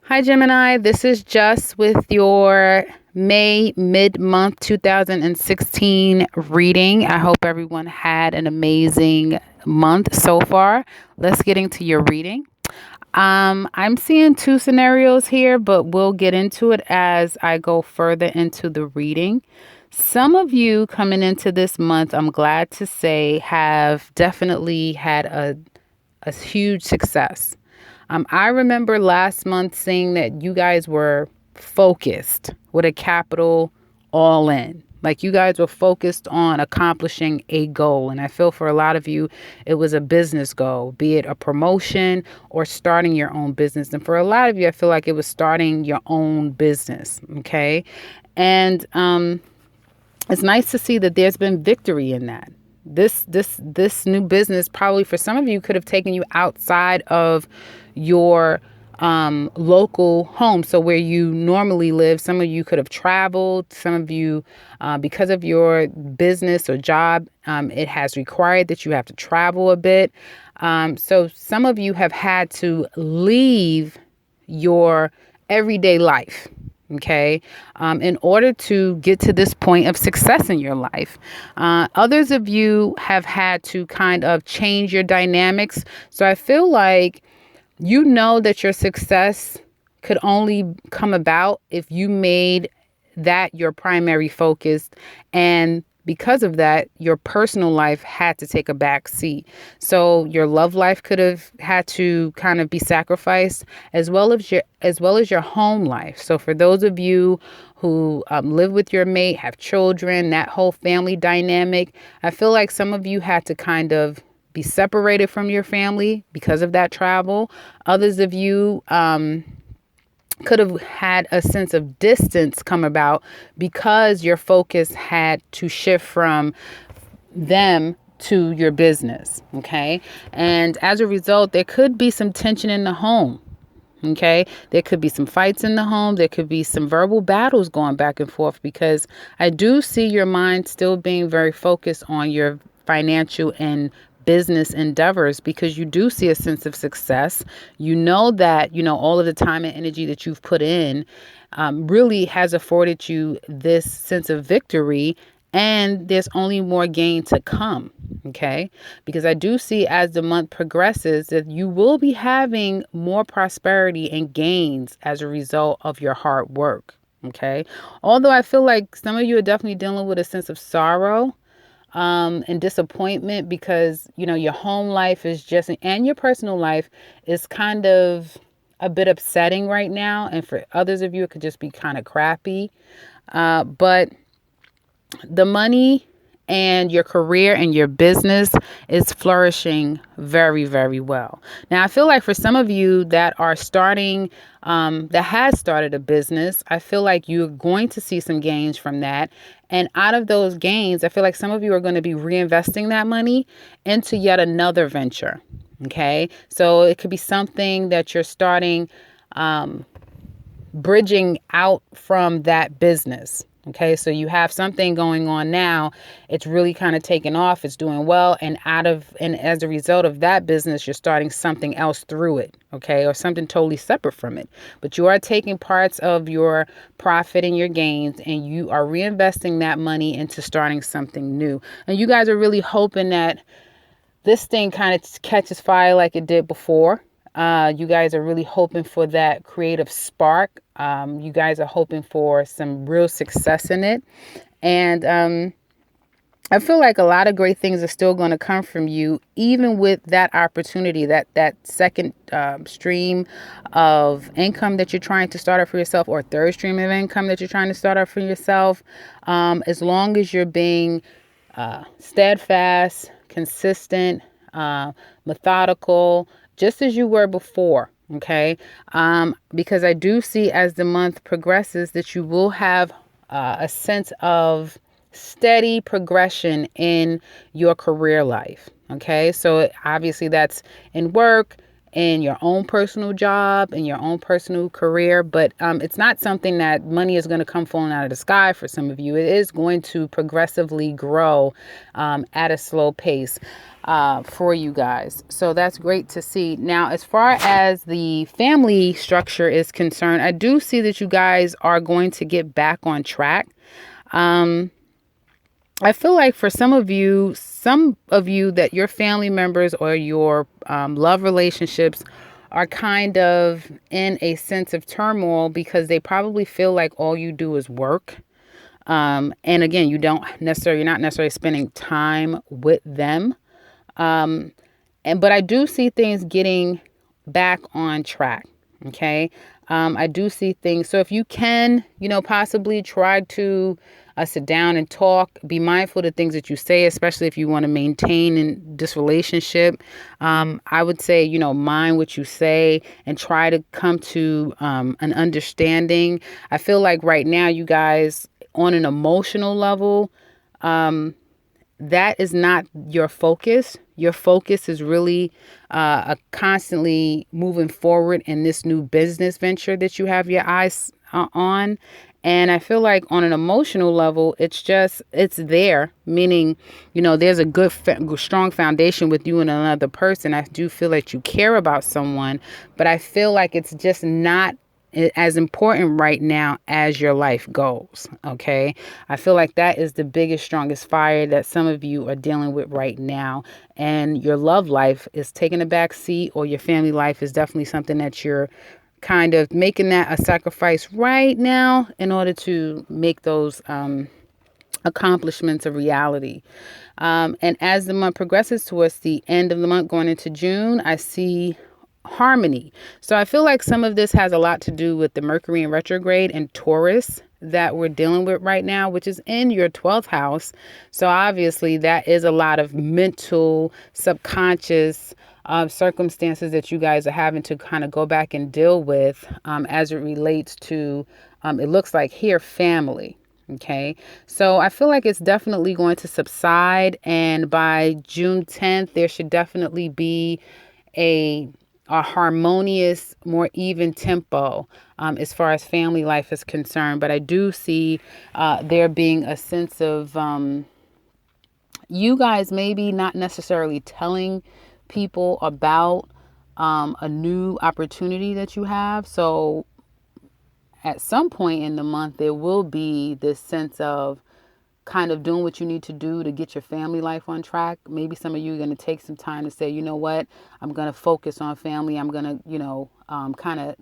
Hi, Gemini. This is Just with your May mid-month 2016 reading. I hope everyone had an amazing month so far. Let's get into your reading. I'm seeing two scenarios here, but we'll get into it as I go further into the reading. Some of you coming into this month, I'm glad to say, have definitely had a huge success. I remember last month seeing that you guys were focused with a capital all in. Like you guys were focused on accomplishing a goal. And I feel for a lot of you, it was a business goal, be it a promotion or starting your own business. And for a lot of you, I feel like it was starting your own business. Okay. And it's nice to see that there's been victory in that. This new business probably for some of you could have taken you outside of your local home. So where you normally live, some of you could have traveled. Some of you, because of your business or job, it has required that you have to travel a bit. So some of you have had to leave your everyday life. Okay, in order to get to this point of success in your life. Others of you have had to kind of change your dynamics. So I feel like you know that your success could only come about if you made that your primary focus, and because of that, your personal life had to take a back seat. So your love life could have had to kind of be sacrificed, as well as your home life. So for those of you who live with your mate, have children, that whole family dynamic, I feel like some of you had to kind of be separated from your family because of that travel. Others of you could have had a sense of distance come about because your focus had to shift from them to your business. Okay. And as a result, there could be some tension in the home. Okay. There could be some fights in the home. There could be some verbal battles going back and forth, because I do see your mind still being very focused on your financial and business endeavors, because you do see a sense of success. You know that, all of the time and energy that you've put in really has afforded you this sense of victory, and there's only more gain to come. Okay, because I do see as the month progresses that you will be having more prosperity and gains as a result of your hard work. Okay, although I feel like some of you are definitely dealing with a sense of sorrow and disappointment, because your home life is just, and your personal life is kind of a bit upsetting right now, and for others of you it could just be kind of crappy, but the money and your career and your business is flourishing very, very well. Now, I feel like for some of you that are starting, that has started a business, I feel like you're going to see some gains from that. And out of those gains, I feel like some of you are going to be reinvesting that money into yet another venture. Okay. So it could be something that you're starting, bridging out from that business. Okay, so you have something going on now. It's really kind of taken off. It's doing well. And as a result of that business, you're starting something else through it. Okay, or something totally separate from it. But you are taking parts of your profit and your gains, and you are reinvesting that money into starting something new. And you guys are really hoping that this thing kind of catches fire like it did before. You guys are really hoping for that creative spark. You guys are hoping for some real success in it. And I feel like a lot of great things are still going to come from you, even with that opportunity, that second stream of income that you're trying to start up for yourself, or third stream of income that you're trying to start up for yourself. As long as you're being steadfast, consistent, methodical, just as you were before. Okay. Because I do see as the month progresses that you will have a sense of steady progression in your career life. Okay. So obviously that's in work, in your own personal job, in your own personal career. But it's not something that money is going to come falling out of the sky for some of you. It is going to progressively grow at a slow pace. for you guys. So that's great to see. Now, as far as the family structure is concerned, I do see that you guys are going to get back on track. I feel like for some of you that your family members or your love relationships are kind of in a sense of turmoil because they probably feel like all you do is work. And again, you're not necessarily spending time with them. But I do see things getting back on track. Okay. I do see things. So if you can, possibly try to sit down and talk, be mindful of the things that you say, especially if you want to maintain in this relationship. I would say, mind what you say and try to come to an understanding. I feel like right now, you guys, on an emotional level, that is not your focus. Your focus is really constantly moving forward in this new business venture that you have your eyes on. And I feel like on an emotional level, it's there, meaning, there's a good, strong foundation with you and another person. I do feel like you care about someone, but I feel like it's just not as important right now as your life goals. Okay. I feel like that is the biggest, strongest fire that some of you are dealing with right now. And your love life is taking a back seat, or your family life is definitely something that you're kind of making that a sacrifice right now in order to make those accomplishments a reality. And as the month progresses towards the end of the month, going into June, I see harmony. So I feel like some of this has a lot to do with the Mercury in retrograde and Taurus that we're dealing with right now, which is in your 12th house. So obviously that is a lot of mental, subconscious circumstances that you guys are having to kind of go back and deal with as it relates to, it looks like here, family. Okay. So I feel like it's definitely going to subside. And by June 10th, there should definitely be a harmonious, more even tempo as far as family life is concerned. But I do see there being a sense of you guys maybe not necessarily telling people about a new opportunity that you have. So at some point in the month, there will be this sense of kind of doing what you need to do to get your family life on track. Maybe some of you are going to take some time to say, you know what, I'm going to focus on family. I'm going to, kind of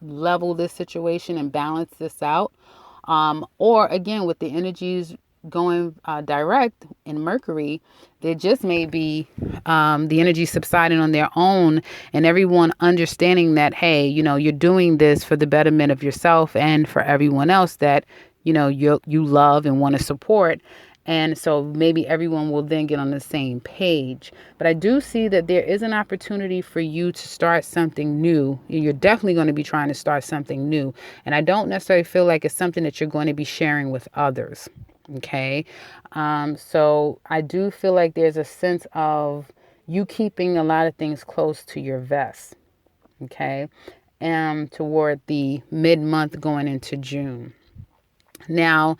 level this situation and balance this out. Or again, with the energies going direct in Mercury, there just may be the energy subsiding on their own, and everyone understanding that, hey, you're doing this for the betterment of yourself and for everyone else that you love and want to support. And so maybe everyone will then get on the same page. But I do see that there is an opportunity for you to start something new. You're definitely going to be trying to start something new. And I don't necessarily feel like it's something that you're going to be sharing with others. Okay. So I do feel like there's a sense of you keeping a lot of things close to your vest. Okay. Toward the mid-month going into June. Now,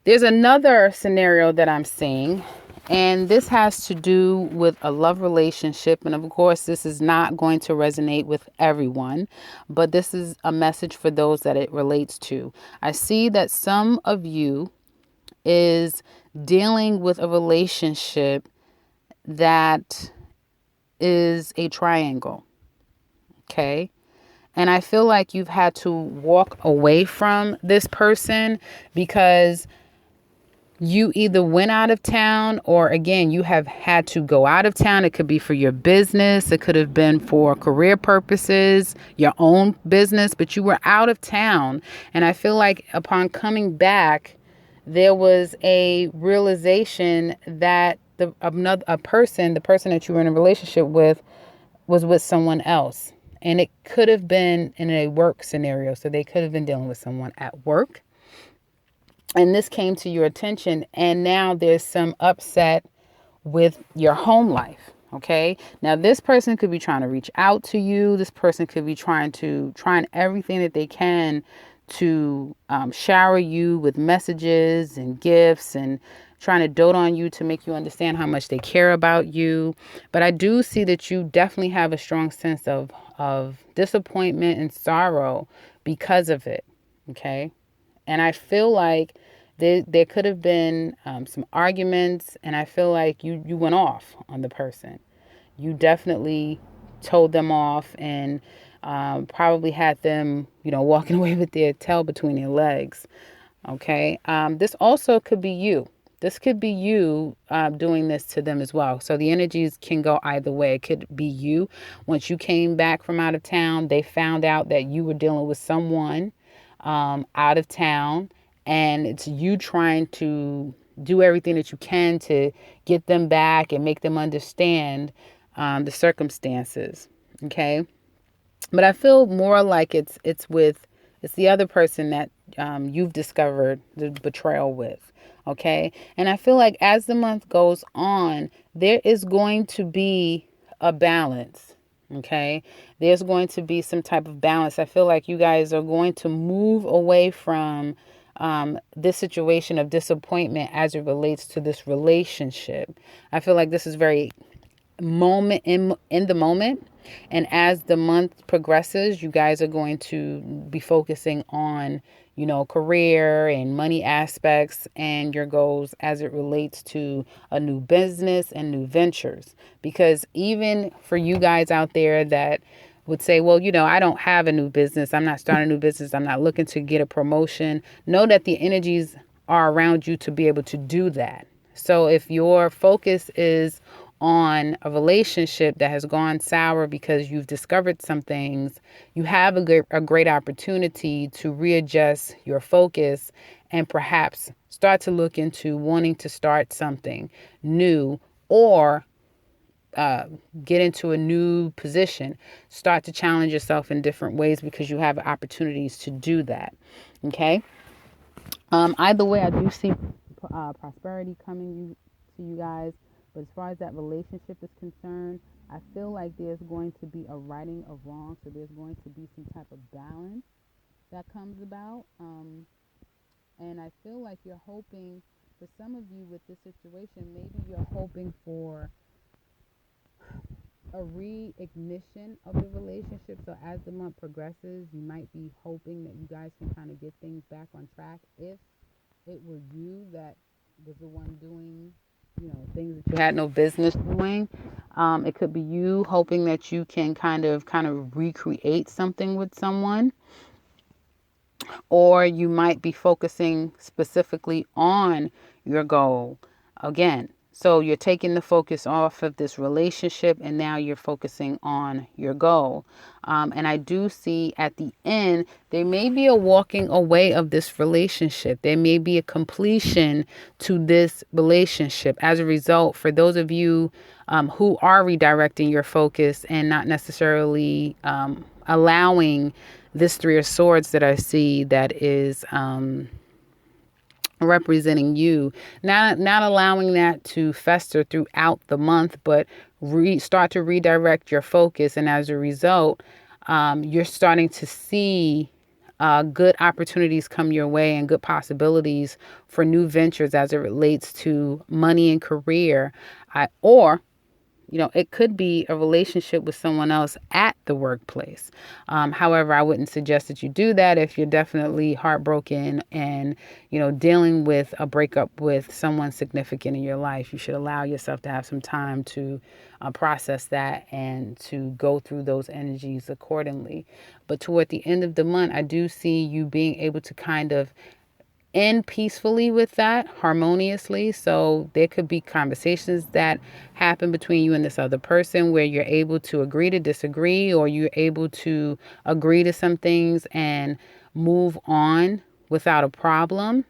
there's another scenario that I'm seeing, and this has to do with a love relationship. And of course, this is not going to resonate with everyone, but this is a message for those that it relates to. I see that some of you is dealing with a relationship that is a triangle. Okay. And I feel like you've had to walk away from this person because you either went out of town, or again, you have had to go out of town. It could be for your business. It could have been for career purposes, your own business, but you were out of town. And I feel like upon coming back, there was a realization that the person that you were in a relationship with was with someone else. And it could have been in a work scenario. So they could have been dealing with someone at work. And this came to your attention, and now there's some upset with your home life. Okay. Now this person could be trying to reach out to you. This person could be trying everything that they can to shower you with messages and gifts and trying to dote on you to make you understand how much they care about you. But I do see that you definitely have a strong sense of disappointment and sorrow because of it. Okay. And I feel like there could have been some arguments, and I feel like you went off on the person. You definitely told them off and probably had them, walking away with their tail between their legs. Okay. This also could be you. This could be you doing this to them as well. So the energies can go either way. It could be you. Once you came back from out of town, they found out that you were dealing with someone out of town, and it's you trying to do everything that you can to get them back and make them understand the circumstances. Okay. But I feel more like it's the other person that you've discovered the betrayal with. Okay. And I feel like as the month goes on, there is going to be a balance. Okay. There's going to be some type of balance. I feel like you guys are going to move away from this situation of disappointment as it relates to this relationship. I feel like this is very moment in the moment, and as the month progresses, you guys are going to be focusing on career and money aspects and your goals as it relates to a new business and new ventures. Because even for you guys out there that would say, well, I don't have a new business, I'm not starting a new business, I'm not looking to get a promotion, know that the energies are around you to be able to do that. So if your focus is on a relationship that has gone sour because you've discovered some things, you have a great opportunity to readjust your focus and perhaps start to look into wanting to start something new, or get into a new position, start to challenge yourself in different ways because you have opportunities to do that. Okay. Either way, I do see prosperity coming to you guys. But as far as that relationship is concerned, I feel like there's going to be a righting of wrong. So there's going to be some type of balance that comes about. And I feel like you're hoping, for some of you with this situation, maybe you're hoping for a reignition of the relationship. So as the month progresses, you might be hoping that you guys can kind of get things back on track. If it were you that was the one doing things that you had no business doing, it could be you hoping that you can kind of recreate something with someone, or you might be focusing specifically on your goal again. So you're taking the focus off of this relationship and now you're focusing on your goal. And I do see at the end, there may be a walking away of this relationship. There may be a completion to this relationship. As a result, for those of you who are redirecting your focus and not necessarily allowing this Three of Swords that I see that is representing you, not allowing that to fester throughout the month, but start to redirect your focus. And as a result, you're starting to see good opportunities come your way and good possibilities for new ventures as it relates to money and career, or it could be a relationship with someone else at the workplace. However, I wouldn't suggest that you do that if you're definitely heartbroken and, dealing with a breakup with someone significant in your life. You should allow yourself to have some time to process that and to go through those energies accordingly. But toward the end of the month, I do see you being able to kind of end peacefully with that, harmoniously. So there could be conversations that happen between you and this other person where you're able to agree to disagree, or you're able to agree to some things and move on without a problem.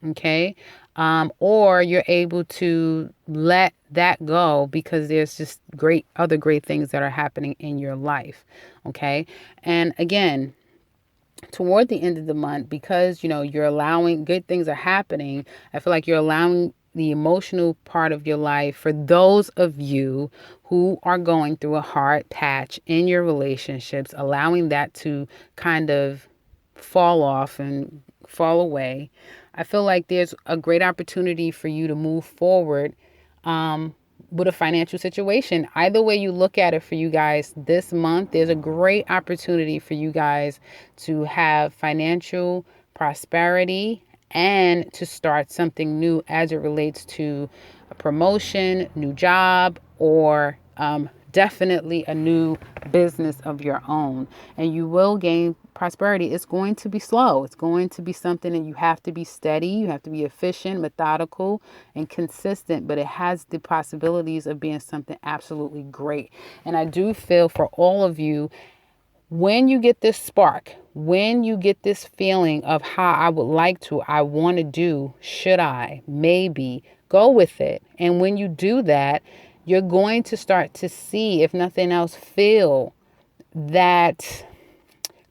Okay. Or you're able to let that go because there's just other great things that are happening in your life. Okay. And again, toward the end of the month, because you're allowing good things are happening, I feel like you're allowing the emotional part of your life, for those of you who are going through a hard patch in your relationships, allowing that to kind of fall off and fall away. I feel like there's a great opportunity for you to move forward with a financial situation. Either way you look at it for you guys this month, there's a great opportunity for you guys to have financial prosperity and to start something new as it relates to a promotion, new job, or definitely a new business of your own. And you will gain prosperity. It's going to be slow. It's going to be something that you have to be steady. You have to be efficient, methodical, and consistent. But it has the possibilities of being something absolutely great. And I do feel for all of you, when you get this spark, when you get this feeling of how I would like to, I want to do, should I, maybe, go with it. And when you do that, you're going to start to see, if nothing else, feel that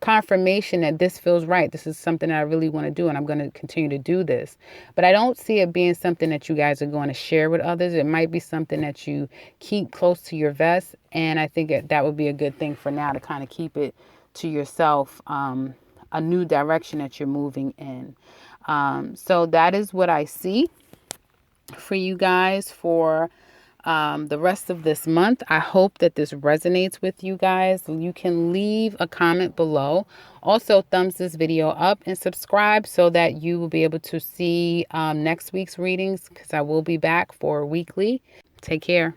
confirmation that this feels right. This is something that I really want to do, and I'm going to continue to do this. But I don't see it being something that you guys are going to share with others. It might be something that you keep close to your vest, and I think that would be a good thing for now, to kind of keep it to yourself, a new direction that you're moving in. So that is what I see for you guys for the rest of this month. I hope that this resonates with you guys. You can leave a comment below. Also, thumbs this video up and subscribe so that you will be able to see next week's readings, because I will be back for weekly. Take care.